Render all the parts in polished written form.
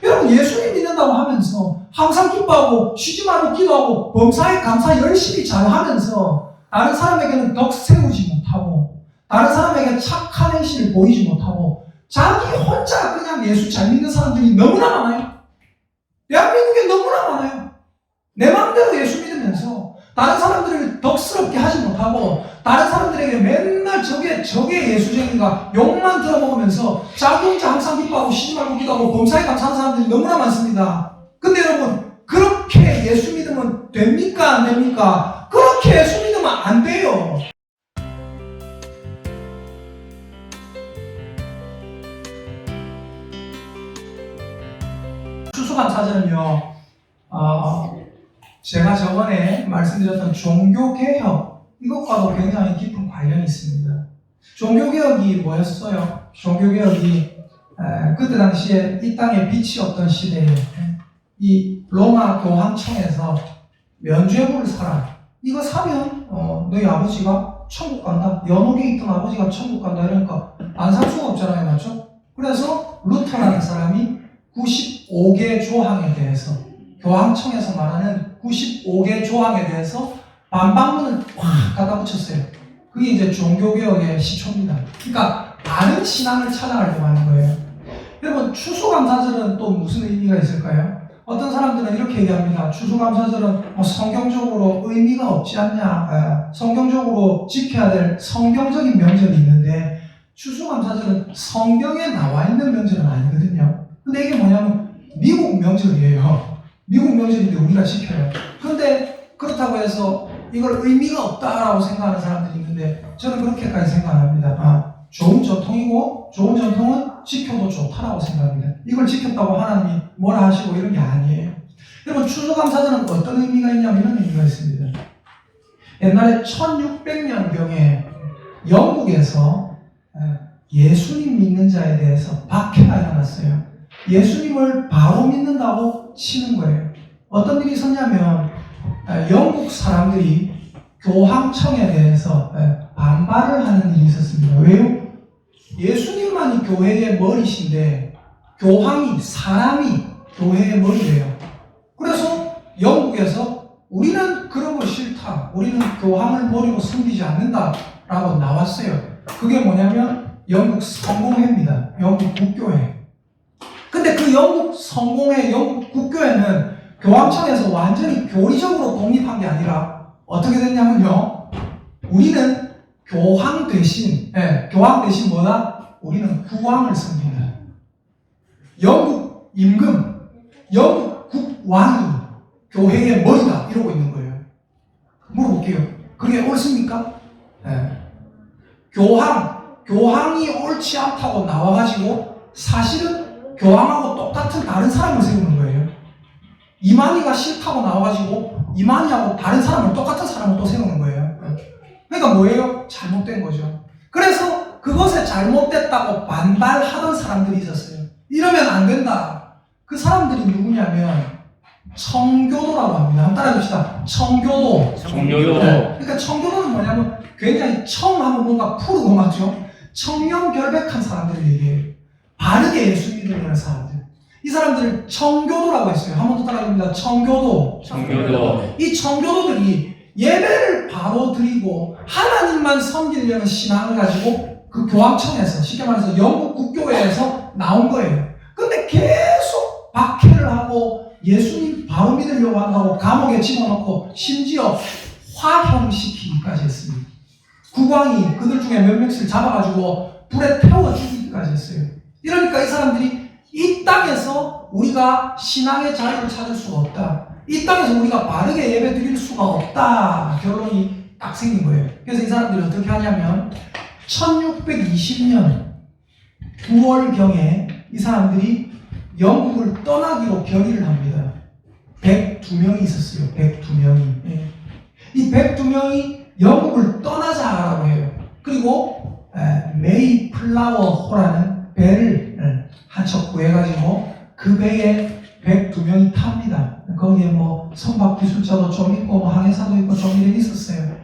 여러분 예수님 믿는다고 하면서 항상 기뻐하고 쉬지 말고 기도하고 범사에 감사 열심히 잘하면서 다른 사람에게는 덕 세우지 못하고 다른 사람에게 착한 행실을 보이지 못하고 자기 혼자 그냥 예수 잘 믿는 사람들이 너무나 많아요. 대한민국에 너무나 많아요. 내 마음대로 예수 믿으면서 다른 사람들을 덕스럽게 하지 못하고 다른 사람들에게 맨날 저게 예수쟁이가 욕만 들어먹으면서 자기 혼자 항상 기뻐하고 쉬지 말고 기도하고 범사에 감사하는 사람들이 너무나 많습니다. 근데 여러분 그렇게 예수 믿으면 됩니까 안 됩니까? 그렇게 예수 믿으면 안 돼요. 추수감사절은요 제가 저번에 말씀드렸던 종교개혁 이것과도 굉장히 깊은 관련이 있습니다. 종교개혁이 뭐였어요? 종교개혁이 그때 당시에 이 땅에 빛이 없던 시대에 이 로마 교황청에서 면죄부를 사라. 이거 사면 너희 아버지가 천국 간다. 연옥에 있던 아버지가 천국 간다. 이러니까 안 살 수가 없잖아요. 맞죠? 그래서 루터라는 사람이 95개 조항에 대해서 교황청에서 말하는 95개 조항에 대해서 반박문을 꽉 갖다 붙였어요. 그게 이제 종교개혁의 시초입니다. 그러니까 바른 신앙을 찾아가려고 하는 거예요. 여러분 추수감사절은 또 무슨 의미가 있을까요? 어떤 사람들은 이렇게 얘기합니다. 추수감사절은 뭐 성경적으로 의미가 없지 않냐, 성경적으로 지켜야 될 성경적인 명절이 있는데 추수감사절은 성경에 나와 있는 명절은 아니거든요. 근데 이게 뭐냐면 미국 명절이에요. 미국 명절인데 우리가 지켜요. 그런데 그렇다고 해서 이걸 의미가 없다라고 생각하는 사람들이 있는데 저는 그렇게까지 생각합니다. 좋은 전통이고 좋은 전통은 지켜도 좋다라고 생각합니다. 이걸 지켰다고 하나님이 뭐라 하시고 이런 게 아니에요. 여러분 추수감사절은 어떤 의미가 있냐면 이런 의미가 있습니다. 옛날에 1600년경에 영국에서 예수님 믿는 자에 대해서 박해가 일어났어요. 예수님을 바로 믿는다고 치는 거예요. 어떤 일이 있었냐면 영국 사람들이 교황청에 대해서 반발을 하는 일이 있었습니다. 왜요? 예수님만이 교회의 머리신데 교황이 사람이 교회의 머리래요. 그래서 영국에서 우리는 그런 거 싫다. 우리는 교황을 머리로 섬기지 않는다라고 나왔어요. 그게 뭐냐면 영국 성공회입니다. 영국 국교회. 근데 그 영국 성공회, 영국 국교회는 교황청에서 완전히 교리적으로 독립한 게 아니라 어떻게 됐냐면요. 우리는 교황 대신 뭐다? 우리는 국왕을 섬깁니다. 영국 임금, 영국 국왕이 교회의 머리다 이러고 있는 거예요. 물어볼게요. 그게 옳습니까? 교황이 옳지 않다고 나와가지고 사실은 교황하고 똑같은 다른 사람을 세우는 거예요. 이만희가 싫다고 나와가지고 이만희하고 다른 사람을 똑같은 사람을 또 세우는 거예요. 그러니까 뭐예요? 잘못된 거죠. 그래서 그것에 잘못됐다고 반발하던 사람들이 있었어요. 이러면 안 된다. 그 사람들이 누구냐면 청교도라고 합니다. 한번 따라해봅시다. 청교도. 그러니까 청교도는 뭐냐면 굉장히 청하면 뭔가 푸르고 맞죠? 청렴결백한 사람들을 얘기해요. 바르게 예수 믿는 사람들. 이 사람들을 청교도라고 했어요. 한 번 더 따라합니다. 청교도. 이 청교도들이 예배를 바로 드리고 하나님만 섬기려는 신앙을 가지고 그 교황청에서 쉽게 말해서 영국 국교회에서 나온 거예요. 근데 계속 박해를 하고 예수님 바로 믿으려고 한다고 감옥에 집어넣고 심지어 화형시키기까지 했습니다. 국왕이 그들 중에 몇 명씩 잡아가지고 불에 태워 죽이기까지 했어요. 이러니까 이 사람들이 이 땅에서 우리가 신앙의 자유를 찾을 수가 없다. 이 땅에서 우리가 바르게 예배 드릴 수가 없다. 결론이 딱 생긴 거예요. 그래서 이 사람들이 어떻게 하냐면 1620년 9월경에 이 사람들이 영국을 떠나기로 결의를 합니다. 102명이 있었어요. 102명이. 이 102명이 영국을 떠나자라고 해요. 그리고 메이플라워호라는 배를 한 척 구해가지고 그 배에 102명이 탑니다. 거기에 뭐 선박 기술자도 좀 있고 뭐 항해사도 있고 좀 이런 있었어요.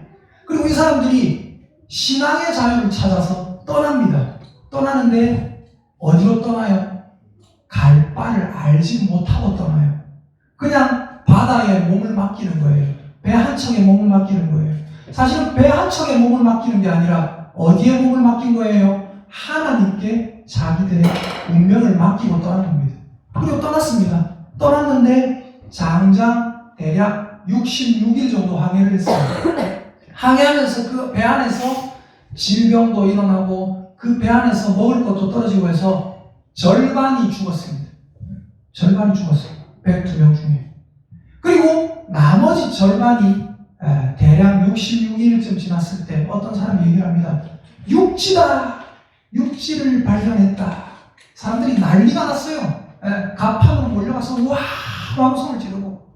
그리고 이 사람들이 신앙의 자유를 찾아서 떠납니다. 떠나는데 어디로 떠나요? 갈 바를 알지 못하고 떠나요. 그냥 바다에 몸을 맡기는 거예요. 배 한 척에 몸을 맡기는 거예요. 사실은 배 한 척에 몸을 맡기는 게 아니라 어디에 몸을 맡긴 거예요? 하나님께 자기들의 운명을 맡기고 떠난 겁니다. 그리고 떠났습니다. 떠났는데 장장 대략 66일 정도 항해를 했어요. 항해하면서 그 배 안에서 질병도 일어나고 그 배 안에서 먹을 것도 떨어지고 해서 절반이 죽었습니다. 절반이 죽었어요. 102명 중에. 그리고 나머지 절반이 대략 66일쯤 지났을 때 어떤 사람이 얘기를 합니다. 육지다! 육지를 발견했다. 사람들이 난리가 났어요. 가판으로 몰려가서 와! 왕성을 지르고.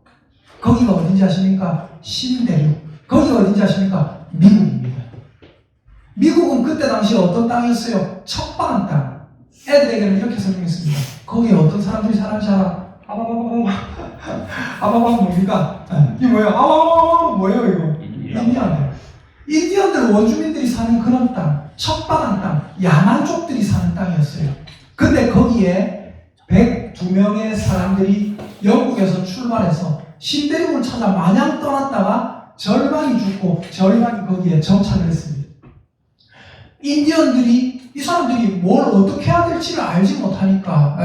거기가 어딘지 아십니까? 신대륙. 거기가 어딘지 아십니까? 미국입니다. 미국은 그때 당시에 어떤 땅이었어요? 척박한 땅. 애들에게는 이렇게 설명했습니다. 거기에 어떤 사람들이 사는지 알아? 아바바 뭡니까? 이게 뭐예요? 아바바 뭐예요 이거? 인디언들. 인디언들 원주민들이 사는 그런 땅, 척박한 땅, 야만족들이 사는 땅이었어요. 근데 거기에 102명의 사람들이 영국에서 출발해서 신대륙을 찾아 마냥 떠났다가 절반이 죽고 절반이 거기에 정착을 했습니다. 인디언들이 이 사람들이 뭘 어떻게 해야 될지를 알지 못하니까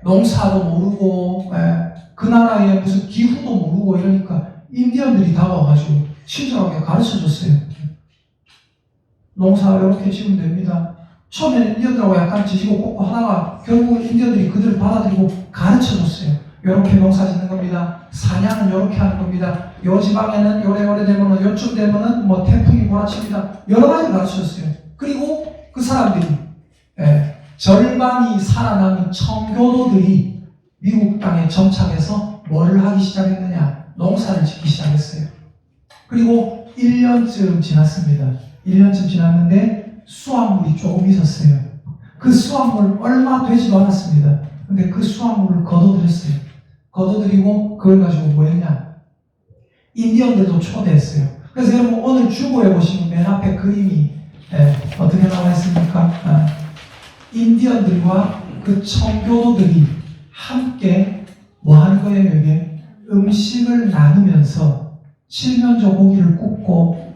농사도 모르고 그 나라의 무슨 기후도 모르고 이러니까 인디언들이 다가와가지고 친절하게 가르쳐줬어요. 농사 이렇게 지으면 됩니다. 처음에는 인디언들하고 약간 지지고 꽂고 하다가 결국 인디언들이 그들을 받아들이고 가르쳐줬어요. 이렇게 농사 짓는 겁니다. 사냥은 이렇게 하는 겁니다. 요 지방에는 요래 되면은 요쯤 되면은 뭐 태풍이 몰아칩니다. 여러 가지 가르쳐줬어요. 그리고 그 사람들이 절반이 살아남은 청교도들이 미국 땅에 정착해서 뭘 하기 시작했느냐? 농사를 짓기 시작했어요. 그리고 1년쯤 지났습니다. 1년쯤 지났는데 수확물이 조금 있었어요. 그 수확물 얼마 되지도 않았습니다. 근데 그 수확물을 거둬들였어요. 거둬들이고 그걸 가지고 뭐 했냐? 인디언들도 초대했어요. 그래서 여러분 오늘 주보에 보시면 맨 앞에 그림이 어떻게 나와 있습니까? 인디언들과 그 청교도들이 함께 뭐 하는 거예요, 이게? 음식을 나누면서 칠면조 고기를 굽고,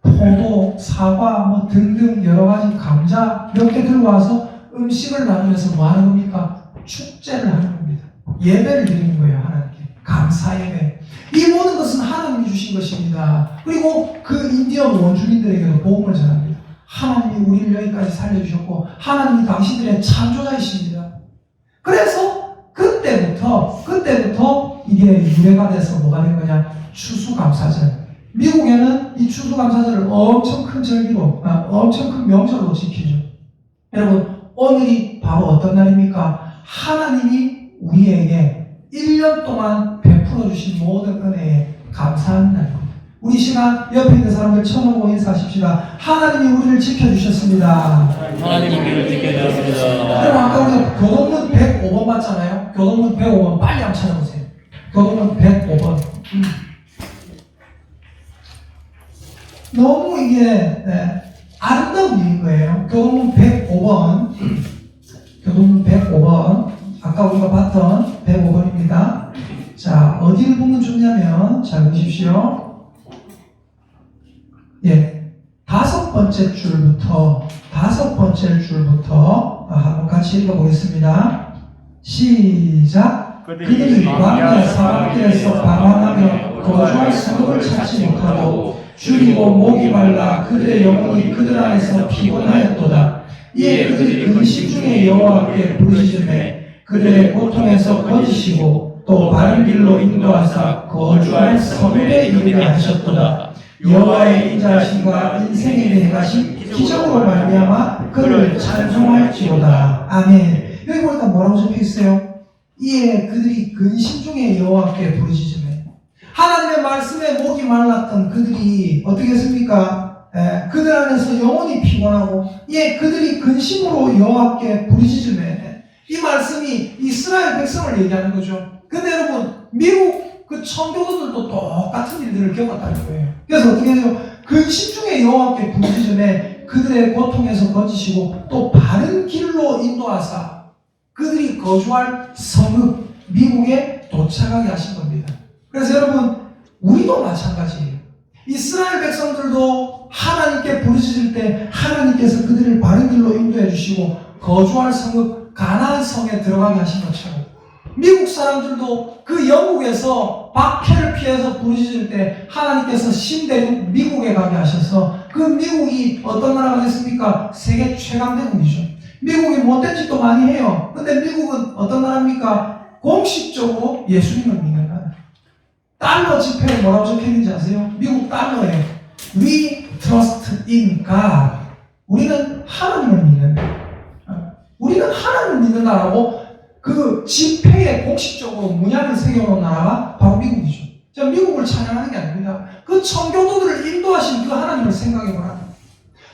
포도, 사과, 뭐 등등 여러 가지 감자 몇 개 들고 와서 음식을 나누면서 뭐 하는 겁니까? 축제를 하는 겁니다. 예배를 드리는 거예요, 하나님께. 감사 예배. 이 모든 것은 하나님이 주신 것입니다. 그리고 그 인디언 원주민들에게도 복음을 전합니다. 하나님이 우리를 여기까지 살려주셨고 하나님이 당신들의 창조자이십니다. 그래서 그때부터 이게 유래가 돼서 뭐가 된 거냐? 추수감사절. 미국에는 이 추수감사절을 엄청 큰 절기로, 엄청 큰 명절로 지키죠. 여러분, 오늘이 바로 어떤 날입니까? 하나님이 우리에게 1년 동안 베풀어 주신 모든 은혜에 감사하는 날입니다. 우리 시간 옆에 있는 사람들 쳐다보고 인사하십시다. 하나님이 우리를 지켜주셨습니다. 하나님이 우리를 지켜주셨습니다. 그럼 아까 우리가 교동문 105번 봤잖아요. 교동문 105번 빨리 한번 찾아보세요. 교동문 105번. 너무 이게 아름다운 일인 거예요. 교동문 105번. 교동문 105번. 아까 우리가 봤던 105번입니다. 자, 어디를 보면 좋냐면, 잘 보십시오. 다섯 번째 줄부터 한번 같이 읽어보겠습니다. 시작. 그들이 광야 사막길에서 방황하며 거주할 수lok을 찾지 못하고 줄이고 목이 말라 그들의 영혼이 그들 안에서 피곤하였도다. 이에 그들이 근심 중에 여호와께 부르짖으매 그들의 고통에서 거지시고 또 바른 길로 인도하사 거주할 성읍에 이르게 하셨도다. 여호와의 인자하심과 인생에게 행하신 기적으로 말미암아 그를 찬송할지로다. 아멘. 여기 보니까 뭐라고 적혀있어요? 이에 그들이 근심 중에 여호와께 부르짖으매 하나님의 말씀에 목이 말랐던 그들이 어떻게 했습니까? 그들 안에서 영혼이 피곤하고 그들이 근심으로 여호와께 부르짖으매 이 말씀이 이스라엘 백성을 얘기하는 거죠. 근데 여러분 미국 그 청교도들도 똑같은 일들을 겪었다는 거예요. 그래서 어떻게 해요? 근심 중에 여호와께 부르짖으매 그들의 고통에서 건지시고 또 바른 길로 인도하사 그들이 거주할 성읍 미국에 도착하게 하신 겁니다. 그래서 여러분, 우리도 마찬가지예요. 이스라엘 백성들도 하나님께 부르짖을 때 하나님께서 그들을 바른 길로 인도해 주시고 거주할 성읍 가나안 성에 들어가게 하신 것처럼 미국 사람들도 그 영국에서 박해를 피해서 부르짖을 때 하나님께서 신대륙 미국에 가게 하셔서 그 미국이 어떤 나라가 됐습니까? 세계 최강대국이죠. 미국이 못된 짓도 많이 해요. 근데 미국은 어떤 나라입니까? 공식적으로 예수님을 믿는 나라. 달러 지폐에 뭐라고 적혀있는지 아세요? 미국 달러에 We trust in God. 우리는 하나님을 믿는다. 우리는 하나님을 믿는다라고 그 지폐에 공식적으로 문양을 새겨놓은 나라가 바로 미국이죠. 자, 미국을 찬양하는 게 아닙니다. 그 청교도들을 인도하신 그 하나님을 생각해보라.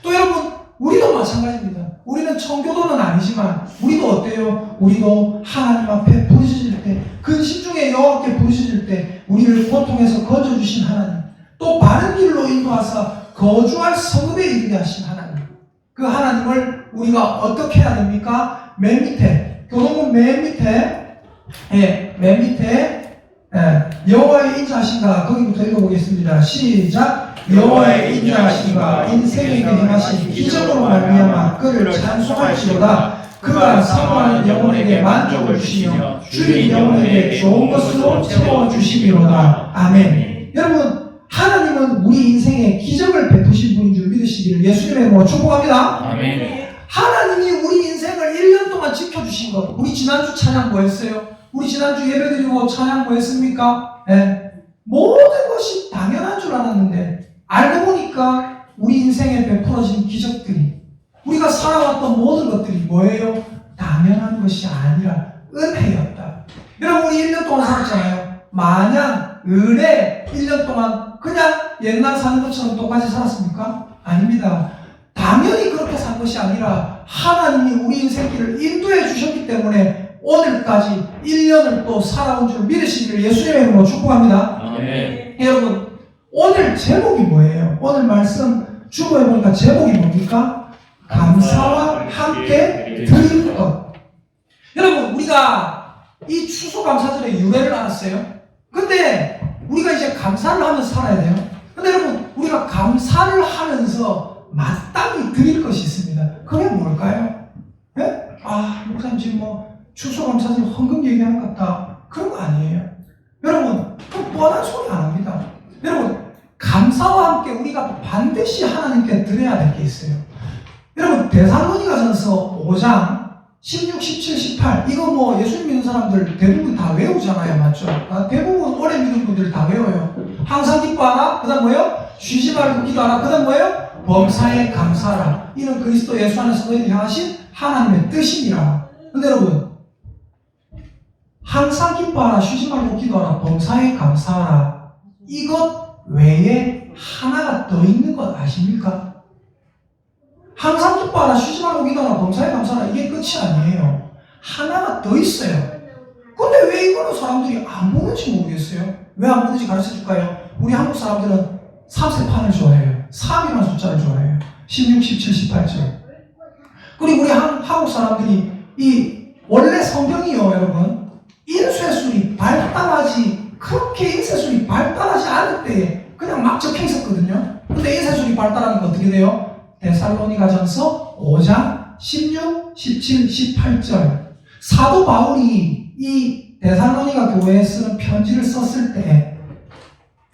또 여러분, 우리도 마찬가지입니다. 우리는 청교도는 아니지만 우리도 어때요? 우리도 하나님 앞에 부르짖을 때, 근심 중에 여호와께 부르짖을 때 우리를 고통에서 건져주신 하나님, 또 바른 길로 인도하사 거주할 성읍에 이르게 하신 하나님, 그 하나님을 우리가 어떻게 해야 됩니까? 맨 밑에, 교동문 맨 밑에, 맨 밑에 여호와의 인자하신가, 거기부터 읽어보겠습니다. 시작. 여호와의 인자하신가, 인생에게 행하신 기적으로 말미암아 그를 찬송할지로다. 그가 사모하는 영혼에게 만족을 주시며 주인 영혼에게 좋은 것으로 채워주시리로다. 아멘. 여러분, 하나님은 우리 인생에 기적을 베푸신 분인 줄 믿으시기를 예수님의 이름으로 축복합니다. 아멘. 하나님이 우리 인생을 1년 동안 지켜주신 것. 우리 지난주 찬양 뭐 했어요? 우리 지난주 예배드리고 찬양 뭐 했습니까? 모든 것이 당연한 줄 알았는데 알고 보니까 우리 인생에 베풀어진 기적들이, 우리가 살아왔던 모든 것들이 뭐예요? 당연한 것이 아니라 은혜였다. 여러분, 우리 1년 동안 살았잖아요. 마냥 은혜 1년 동안 그냥 옛날 사는 것처럼 똑같이 살았습니까? 아닙니다. 당연히 그렇게 산 것이 아니라 하나님이 우리 인생길을 인도해 주셨기 때문에 오늘까지 1년을 또 살아온 줄 믿으시기를 예수님의 이름으로 축복합니다. 아멘. 여러분, 오늘 제목이 뭐예요? 오늘 말씀 주보에 보니까 제목이 뭡니까? 감사와 함께 드릴 것. 여러분, 우리가 이 추수감사절의 유래를 알았어요. 근데 우리가 이제 감사를 하면서 살아야 돼요. 근데 여러분, 우리가 감사를 하면서 마땅히 드릴 것이 있습니다. 그게 뭘까요? 목사님 지금 추수감사절 헌금 얘기하는 것 같다. 그런 거 아니에요. 여러분, 그 뻔한 소리 안 합니다. 여러분, 감사와 함께 우리가 반드시 하나님께 드려야 될 게 있어요. 여러분, 데살로니가전서 5장 16, 17, 18 이거 예수님 믿는 사람들 대부분 다 외우잖아요. 맞죠? 대부분 오래 믿는 분들 다 외워요. 항상 기뻐하라. 그 다음 뭐예요? 쉬지 말고 기도하라. 그 다음 뭐예요? 범사에 감사하라. 이는 그리스도 예수 안에서 너희를 향하신 하나님의 뜻이니라. 근데 여러분, 항상 기뻐하라, 쉬지 말고 기도하라, 범사에 감사하라, 이것 외에 하나가 더 있는 것 아십니까? 항상 기뻐하라, 쉬지 말고 기도하라, 범사에 감사하라, 이게 끝이 아니에요. 하나가 더 있어요. 근데 왜 이거는 사람들이 안 보는지 모르겠어요. 왜 안 보는지 가르쳐 줄까요? 우리 한국 사람들은 3세판을 좋아해요. 3이라는 숫자를 좋아해요. 16, 17, 18절. 그리고 우리 한국 사람들이 원래 성경이요, 여러분, 인쇄술이 발달하지, 그렇게 인쇄술이 발달하지 않을 때에 그냥 막 적혀 있었거든요. 근데 인쇄술이 발달하니까 어떻게 돼요? 데살로니가전서 5장 16, 17, 18절. 사도 바울이 이 데살로니가 교회에 쓰는 편지를 썼을 때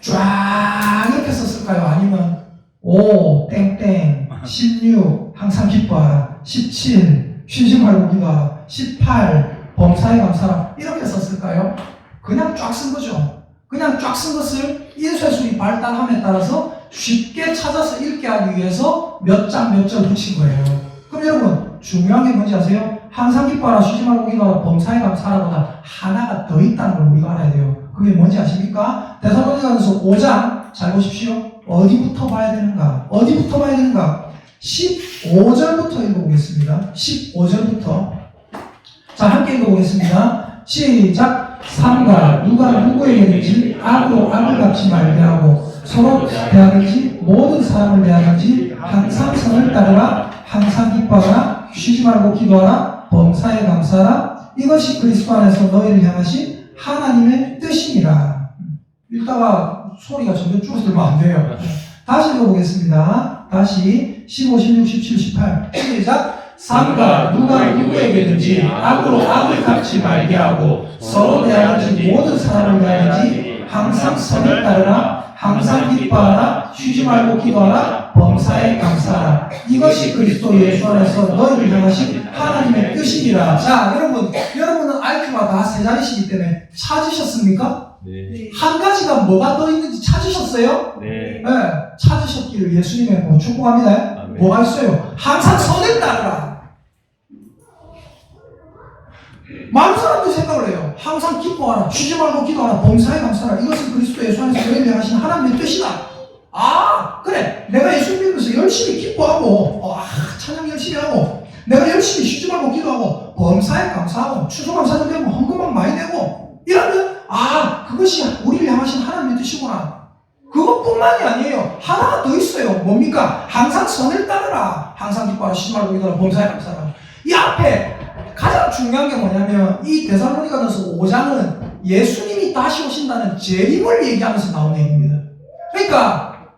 쫙 이렇게 썼을까요? 아니면 5, 땡땡, 16, 항상 기뻐하라, 17, 쉬지 말고 기도하라, 18, 범사에 감사하라, 이렇게 썼을까요? 그냥 쫙 쓴 거죠. 그냥 쫙 쓴 것을 인쇄술이 발달함에 따라서 쉽게 찾아서 읽게 하기 위해서 몇 장 몇 절 붙인 거예요. 그럼 여러분, 중요한 게 뭔지 아세요? 항상 기뻐하라, 쉬지 말고 기도하라, 범사에 감사하라보다 하나가 더 있다는 걸 우리가 알아야 돼요. 그게 뭔지 아십니까? 데살로니가전서 5장 잘 보십시오. 어디부터 봐야 되는가? 15절부터 읽어보겠습니다. 15절부터. 자, 함께 읽어보겠습니다. 시작. 삼가 누가 누구에게든지 악으로 악을 갚지 말게 하고 서로 대하든지 모든 사람을 대하든지 항상 선을 따르라. 항상 기뻐하라. 쉬지 말고 기도하라. 범사에 감사하라. 이것이 그리스도 안에서 너희를 향하신 하나님의 뜻이니라. 읽다가 소리가 점점 줄어들면 안 돼요. 다시 읽어보겠습니다. 다시 15, 16, 17, 18 시작. 삼가 누가 누구에게든지 악으로 악을 갚지 말게 하고 서로 대하는지 모든 사람을 대하는지 항상 선을 따르라. 항상 기뻐하라. 쉬지 말고 기도하라. 범사에 감사하라. 이것이 그리스도 예수 안에서 너희를 향하신 하나님의 뜻이니라. 자, 여러분은 IQ가 다 세 자리시기 때문에 찾으셨습니까? 네. 한 가지가 뭐가 더 있는지 찾으셨어요? 네. 네, 찾으셨기를 예수님의 축복합니다. 아멘. 뭐가 있어요? 항상 선을 따르라. 많은 사람들이 생각을 해요. 항상 기뻐하라. 쉬지 말고 기도하라. 범사에 감사하라. 이것은 그리스도 예수 안에서 너희를 향하신 하나님의 뜻이다. 아, 그래. 내가 예수 믿으면서 열심히 기뻐하고, 찬양 열심히 하고, 내가 열심히 쉬지 말고 기도하고, 범사에 감사하고, 추수감사절 되고, 헌금만 많이 내고, 이러면, 그것이 우리를 향하신 하나님의 뜻이구나. 그것뿐만이 아니에요. 하나가 더 있어요. 뭡니까? 항상 선을 따르라. 항상 기뻐하라. 쉬지 말고 기도하라. 범사에 감사하라. 이 앞에 가장 중요한 게 뭐냐면 이 데살로니가전서 5장은 예수님이 다시 오신다는 재림을 얘기하면서 나온 얘기입니다. 그러니까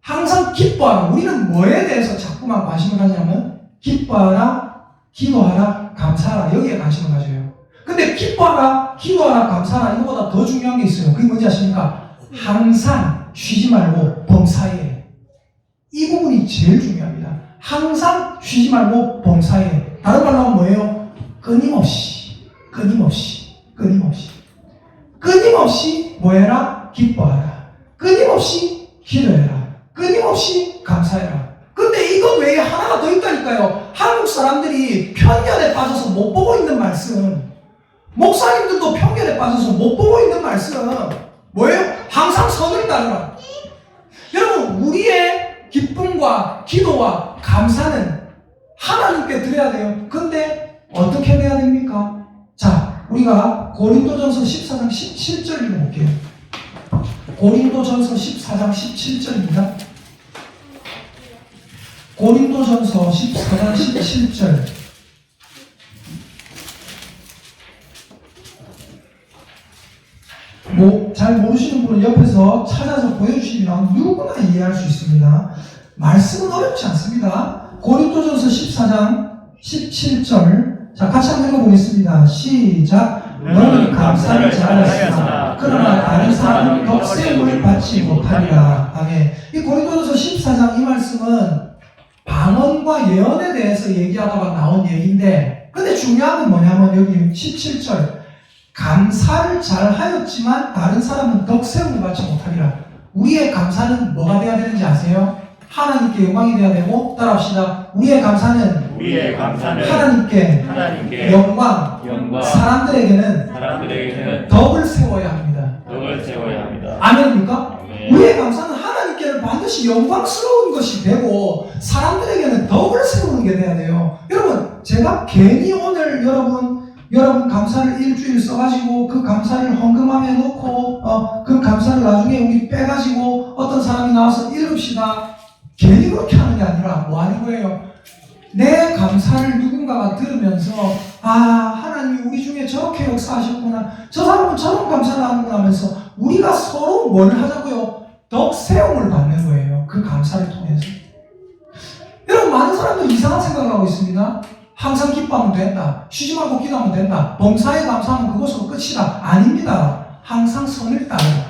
항상 기뻐하라. 우리는 뭐에 대해서 자꾸만 관심을 가지냐면 기뻐하라, 기도하라, 감사하라. 여기에 관심을 가져요. 근데 기뻐하라, 기도하라, 감사하라 이거보다 더 중요한 게 있어요. 그게 뭔지 아십니까? 항상 쉬지 말고 범사에. 이 부분이 제일 중요합니다. 항상 쉬지 말고 범사에. 다른 말로 하면 뭐예요? 끊임없이 뭐해라? 기뻐하라. 끊임없이 기도해라. 끊임없이 감사해라. 근데 이것 외에 하나가 더 있다니까요. 한국 사람들이 편견에 빠져서 못 보고 있는 말씀, 목사님들도 편견에 빠져서 못 보고 있는 말씀 뭐예요? 항상 선을 따르라. 여러분, 우리의 기쁨과 기도와 감사는 하나님께 드려야 돼요. 근데 어떻게 돼야 됩니까? 자, 우리가 고린도전서 14장 17절 읽어볼게요. 고린도전서 14장 17절입니다. 고린도전서 14장 17절. 잘 모르시는 분은 옆에서 찾아서 보여주시면 누구나 이해할 수 있습니다. 말씀은 어렵지 않습니다. 고린도전서 14장 17절. 자, 같이 한번 읽어보겠습니다. 시작. 너는 감사를 잘하였으나 그러나 다른 사람은 덕세움을 받지 못하리라. 아멘. 이 고린도전서 14장 이 말씀은 방언과 예언에 대해서 얘기하다가 나온 얘기인데, 근데 중요한 건 뭐냐면 여기 17절. 감사를 잘하였지만 다른 사람은 덕세움을 받지 못하리라. 우리의 감사는 뭐가 돼야 되는지 아세요? 하나님께 영광이 돼야 되고, 따라합시다. 우리의 감사는 하나님께 영광, 사람들에게는 덕을 세워야 합니다. 아멘입니까? 우리의 감사는 하나님께는 반드시 영광스러운 것이 되고 사람들에게는 덕을 세우는 게 돼야 돼요. 여러분, 제가 괜히 오늘 여러분 감사를 일주일 써가지고 그 감사를 헌금함에 놓고 그 감사를 나중에 우리 빼가지고 어떤 사람이 나와서 읽읍시다. 괜히 그렇게 하는 게 아니라 뭐 하는 거예요? 내 감사를 누군가가 들으면서 하나님이 우리 중에 저렇게 역사하셨구나, 저 사람은 저런 감사를 하는구나 하면서 우리가 서로 뭘 하자고요? 덕세움을 받는 거예요. 그 감사를 통해서. 여러분, 많은 사람들이 이상한 생각을 하고 있습니다. 항상 기뻐하면 된다. 쉬지 말고 기도하면 된다. 범사에 감사하면 그것으로 끝이다. 아닙니다. 항상 선을 따르라.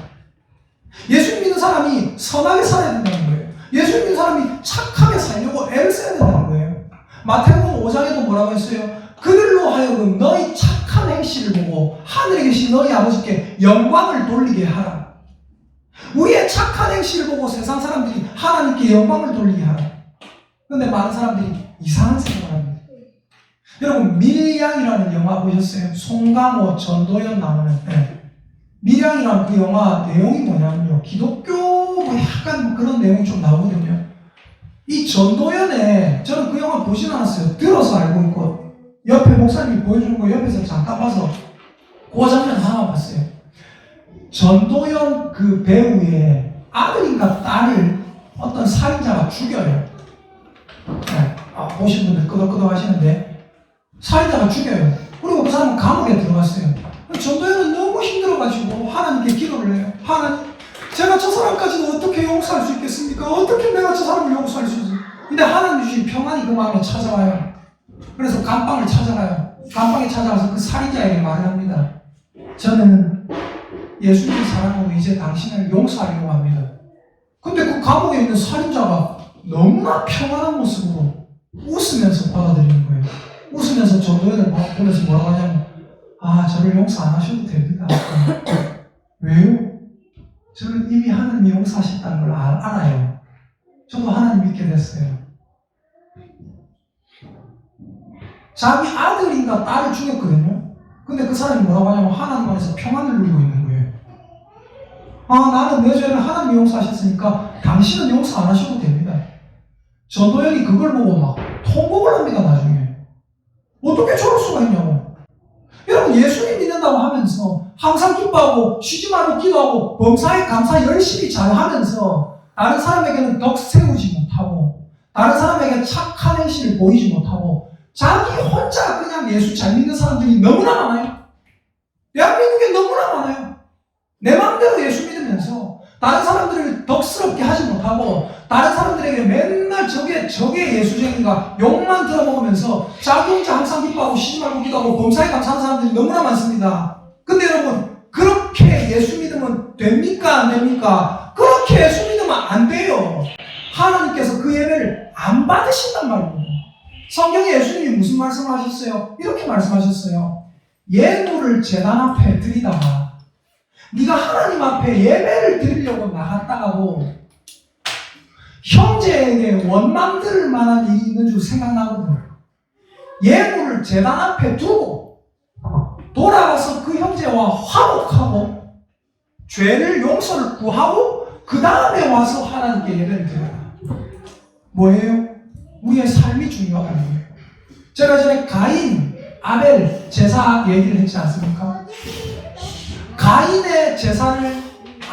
예수 믿는 사람이 선하게 살아야 된다는 거예요. 예수 믿는 사람이 착하게 살려고 애를 써야 된다는 거예요. 마태복음 5장에도 뭐라고 했어요? 그들로 하여금 너희 착한 행실을 보고 하늘에 계신 너희 아버지께 영광을 돌리게 하라. 우리의 착한 행실을 보고 세상 사람들이 하나님께 영광을 돌리게 하라. 그런데 많은 사람들이 이상한 생각을 합니다. 여러분, 밀양이라는 영화 보셨어요? 송강호, 전도연 나오는. 밀양이라는 그 영화 내용이 뭐냐면요, 기독교 약간 그런 내용이 좀 나오거든요. 이 전도연에, 저는 그 영화 보진 않았어요. 들어서 알고 있고 옆에 목사님이 보여주는 거 옆에서 잠깐 봐서 그 장면 하나 봤어요. 전도연 그 배우의 아들인가 딸을 어떤 살인자가 죽여요. 보신 분들 끄덕끄덕 하시는데 살인자가 죽여요. 그리고 그 사람은 감옥에 들어갔어요. 전도연은 너무 힘들어가지고 하나님께 기도를 해요. 하나님, 제가 저 사람까지는 어떻게 용서할 수 있겠습니까? 어떻게 내가 저 사람을 용서할 수 있어요? 근데 하나님 주신 평안이 그 마음에 찾아와요. 그래서 감방을 찾아가요. 감방에 찾아가서 그 살인자에게 말을 합니다. 저는 예수님 사랑하고 이제 당신을 용서하려고 합니다. 근데 그 감옥에 있는 살인자가 너무나 평안한 모습으로 웃으면서 받아들이는 거예요. 웃으면서 전도연을 보면서 뭐라고 하냐면, 아, 저를 용서 안 하셔도 됩니다. 왜요? 저는 이미 하나님이 용서하셨다는 걸 알아요. 저도 하나님 믿게 됐어요. 자기 아들인가 딸을 죽였거든요. 근데 그 사람이 뭐라고 하냐면 하나님 안에서 평안을 누리고 있는 거예요. 아, 나는 내 죄를 하나님이 용서하셨으니까 당신은 용서 안 하셔도 됩니다. 전도연이 그걸 보고 막 통곡을 합니다, 나중에. 어떻게 저럴 수가 있냐고. 여러분, 예수님 믿는다고 하면서 항상 기뻐하고 쉬지 말고 기도하고 범사에 감사 열심히 잘하면서 다른 사람에게는 덕 세우지 못하고 다른 사람에게 착한 행실을 보이지 못하고 자기 혼자 그냥 예수 잘 믿는 사람들이 너무나 많아요. 대한민국에 너무나 많아요. 내 마음대로 예수 믿으면서 다른 사람들을 덕스럽게 하지 못하고 다른 사람들에게 맨날 저게 예수쟁이가 욕만 들어먹으면서 자기 혼자 항상 기뻐하고 쉬지 말고 기도하고 범사에 감사하는 사람들이 너무나 많습니다. 근데 여러분, 그렇게 예수 믿으면 됩니까? 안 됩니까? 그렇게 예수 믿으면 안 돼요. 하나님께서 그 예배를 안 받으신단 말이에요. 성경에 예수님이 무슨 말씀을 하셨어요? 이렇게 말씀하셨어요. 예물을 제단 앞에 드리다가 네가 하나님 앞에 예배를 드리려고 나갔다가도 형제에게 원망 들을 만한 일이 있는 줄 생각나거든요. 예물을 제단 앞에 두고 돌아가서 그 형제와 화목하고 죄를 용서를 구하고 그 다음에 와서 하나님께 예배를 드려라. 뭐예요? 우리의 삶이 중요하다는 거예요. 제가 전에 가인, 아벨 제사 얘기를 했지 않습니까? 가인의 제사를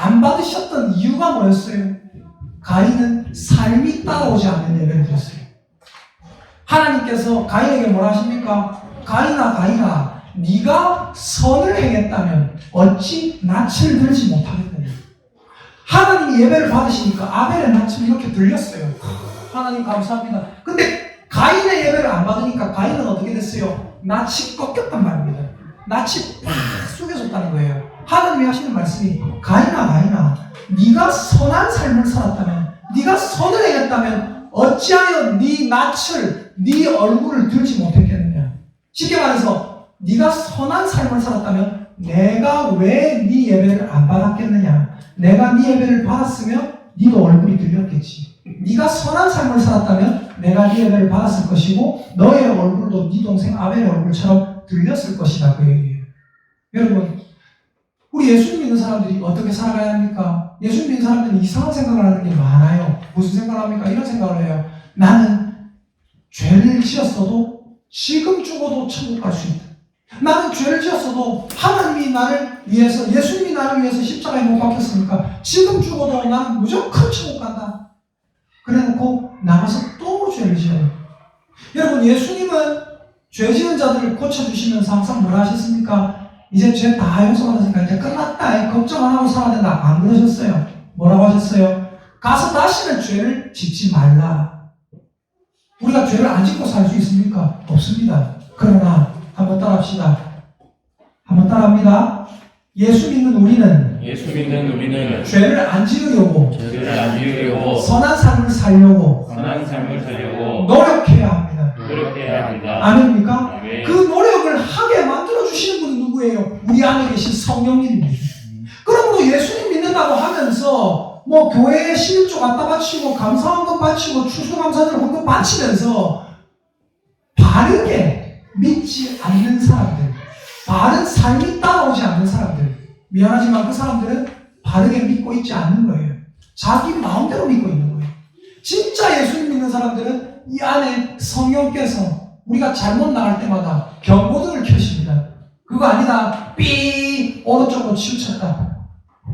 안 받으셨던 이유가 뭐였어요? 가인은 삶이 따라오지 않는 예배를 드렸어요. 하나님께서 가인에게 뭐라 하십니까? 가인아, 네가 선을 행했다면 어찌 낯을 들지 못하겠느냐. 하나님이 예배를 받으시니까 아벨의 낯을 이렇게 들렸어요. 하나님 감사합니다. 근데 가인의 예배를 안 받으니까 가인은 어떻게 됐어요? 낯이 꺾였단 말입니다. 낯이 팍 숙여졌다는 거예요. 하나님이 하시는 말씀이 가인아, 네가 선한 삶을 살았다면, 네가 선을 행했다면 어찌하여 네 낯을, 네 얼굴을 들지 못했겠느냐. 쉽게 말해서 네가 선한 삶을 살았다면 내가 왜 네 예배를 안 받았겠느냐. 내가 네 예배를 받았으면 네도 얼굴이 들렸겠지. 네가 선한 삶을 살았다면 내가 네 예배를 받았을 것이고 너의 얼굴도 네 동생 아벨의 얼굴처럼 들렸을 것이다. 그 얘기예요. 여러분, 우리 예수님 믿는 사람들이 어떻게 살아가야 합니까? 예수님 믿는 사람들은 이상한 생각을 하는 게 많아요. 무슨 생각을 합니까? 이런 생각을 해요. 나는 죄를 지었어도 지금 죽어도 천국 갈 수 있다. 나는 죄를 지었어도 하나님이 나를 위해서, 예수님이 나를 위해서 십자가에 못 박혔으니까 지금 죽어도 나는 무조건 천국 간다. 그래놓고 나가서 또 죄를 지어요. 여러분, 예수님은 죄 지은 자들을 고쳐주시면서 항상 뭐라 하셨습니까? 이제 죄 다 용서받았으니까 이제 끝났다. 걱정 안 하고 살아야 된다. 안 그러셨어요. 뭐라고 하셨어요? 가서 다시는 죄를 짓지 말라. 우리가 죄를 안 짓고 살 수 있습니까? 없습니다. 그러나 한번 따라합시다. 한번 따라합니다. 예수 믿는 우리는 죄를 안 지으려고 선한 삶을 살려고 노력해야 합니다. 아멘입니까? 아멘. 그 노력을 하게 만들어 주시는 분은 누구예요? 우리 안에 계신 성령님입니다. 그러므로 예수님 믿는다고 하면서 뭐 교회에 11조 갖다 바치고 감사헌금 바치고 추수감사절 헌금 바치면서 바르게 믿지 않는 사람들, 바른 삶이 따라오지 않는 사람들, 미안하지만 그 사람들은 바르게 믿고 있지 않는 거예요. 자기 마음대로 믿고 있는 거예요. 진짜 예수님 믿는 사람들은 이 안에 성령께서 우리가 잘못 나갈 때마다 경고등을 켜십니다. 그거 아니다. 삐 오른쪽으로 치우쳤다.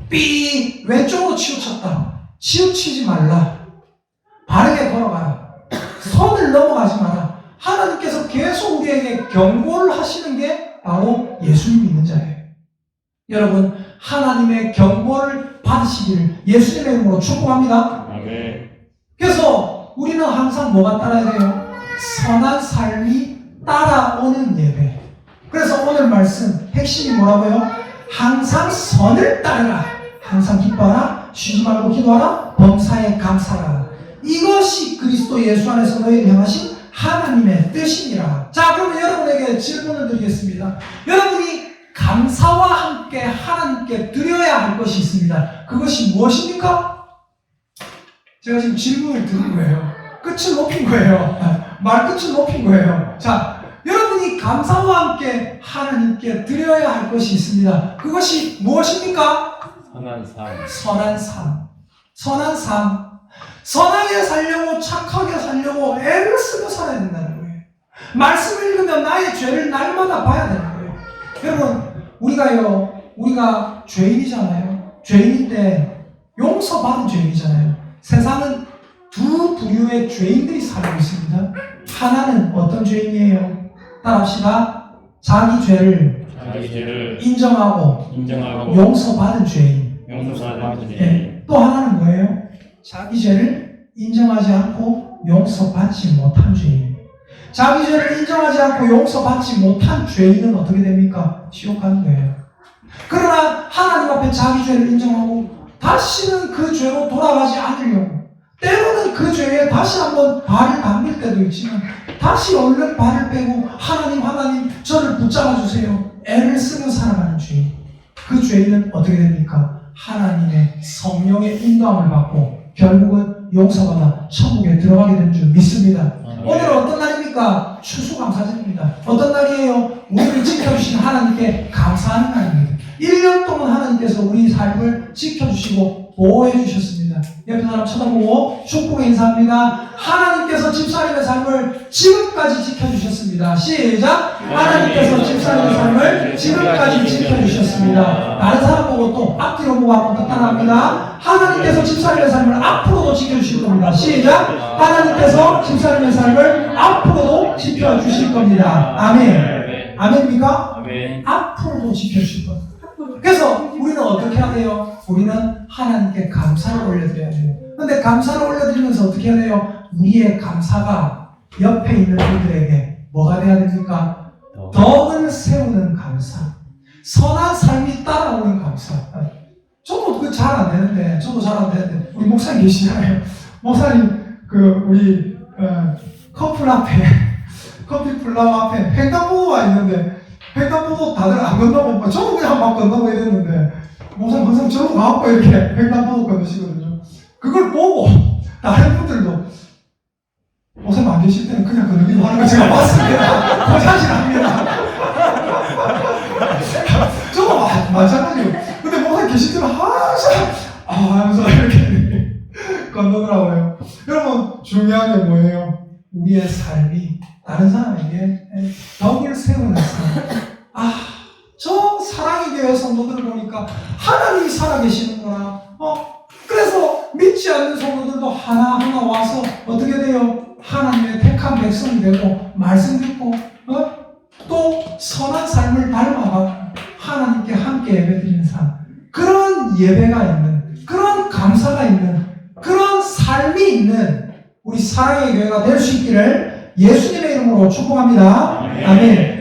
삐 왼쪽으로 치우쳤다. 치우치지 말라. 바르게 걸어가라. 선을 넘어가지 마라. 하나님께서 계속 우리에게 경고를 하시는 게 바로 예수님 믿는 자예요. 여러분, 하나님의 경고를 받으시기를 예수님의 이름으로 축복합니다. 아멘. 그래서 우리는 항상 뭐가 따라야 돼요? 선한 삶이 따라오는 예배. 그래서 오늘 말씀 핵심이 뭐라고요? 항상 선을 따르라. 항상 기뻐하라. 쉬지 말고 기도하라. 범사에 감사하라. 이것이 그리스도 예수 안에서 너희를 향하신 하나님의 뜻이니라. 자, 그러면 여러분에게 질문을 드리겠습니다. 여러분이 감사와 함께 하나님께 드려야 할 것이 있습니다. 그것이 무엇입니까? 제가 지금 질문을 드린 거예요. 끝을 높인 거예요. 말끝을 높인 거예요. 자, 여러분이 감사와 함께 하나님께 드려야 할 것이 있습니다. 그것이 무엇입니까? 선한 삶. 선한 삶. 선한 삶. 선하게 살려고, 착하게 살려고 애를 쓰며 살아야 된다는 거예요. 말씀을 읽으면 나의 죄를 날마다 봐야 되는 거예요. 여러분, 우리가 죄인이잖아요. 죄인인데 용서받은 죄인이잖아요. 세상은 두 부류의 죄인들이 살고 있습니다. 하나는 어떤 죄인이에요? 따라합시다. 자기 죄를 인정하고 용서받은 죄인. 네. 또 하나는 뭐예요? 자기 죄를 인정하지 않고 용서받지 못한 죄인. 자기 죄를 인정하지 않고 용서받지 못한 죄인은 어떻게 됩니까? 지옥 가는 거예요. 그러나 하나님 앞에 자기 죄를 인정하고 다시는 그 죄로 돌아가지 않으려고, 때로는 그 죄에 다시 한번 발을 담글 때도 있지만 다시 얼른 발을 빼고 하나님 저를 붙잡아 주세요. 애를 쓰며 살아가는 죄인. 그 죄인은 어떻게 됩니까? 하나님의 성령의 인도함을 받고 결국은 용서받아 천국에 들어가게 된 줄 믿습니다. 오늘은 어떤 날입니까? 추수감사절입니다. 어떤 날이에요? 우리를 지켜주신 하나님께 감사하는 날입니다. 1년 동안 하나님께서 우리 삶을 지켜주시고 보호해 주셨습니다. 옆에 사람 쳐다보고 축복의 인사합니다. 하나님께서 집사님의 삶을 지금까지 지켜주셨습니다. 시작! 하나님께서 집사님의 삶을 지금까지 지켜주셨습니다. 다른 사람 보고 또 앞뒤로 보고 한번 더 따라합니다. 하나님께서 집사님의 삶을 앞으로도 지켜주실 겁니다. 시작! 하나님께서 집사님의 삶을 앞으로도 지켜주실 겁니다. 아멘. 아멘입니까? 아멘. 앞으로도 지켜주실 겁니다. 그래서 우리는 어떻게 해야 돼요? 우리는 하나님께 감사를 올려드려야 돼요. 그런데 감사를 올려드리면서 어떻게 해야 돼요? 우리의 감사가 옆에 있는 분들에게 뭐가 돼야 됩니까? 덕을 세우는 감사. 선한 삶이 따라오는 감사. 저도 그 잘 안 되는데, 우리 목사님 계시잖아요. 목사님, 우리 커플 앞에, 커피 플라워 앞에 횡단보도가 있는데, 횡단보도 다들 안 건너고, 저도 그냥 막 건너고 이랬는데, 목사님 항상 저러고 가고 이렇게 횡단보도 건너시거든요. 그걸 보고, 다른 분들도, 목사님 안 계실 때는 그냥 건너기도 하는 거 제가 봤습니다. 그 사실 압니다. 저도 마찬가지예요. 근데 목사님 계실 때는 항상, 하면서 이렇게 건너더라고요. 여러분, 중요한 게 뭐예요? 우리의 삶이 다른 사람에게 덕을 세우는 삶. 저 사랑의 교회 성도들을 보니까 하나님이 살아계시는구나. 그래서 믿지 않는 성도들도 하나하나 와서 어떻게 돼요? 하나님의 택한 백성이 되고 말씀 듣고 또 선한 삶을 닮아가고 하나님께 함께 예배드리는 삶. 그런 예배가 있는, 그런 감사가 있는, 그런 삶이 있는 우리 사랑의 교회가 될 수 있기를 예수님의 이름으로 축복합니다. 아멘.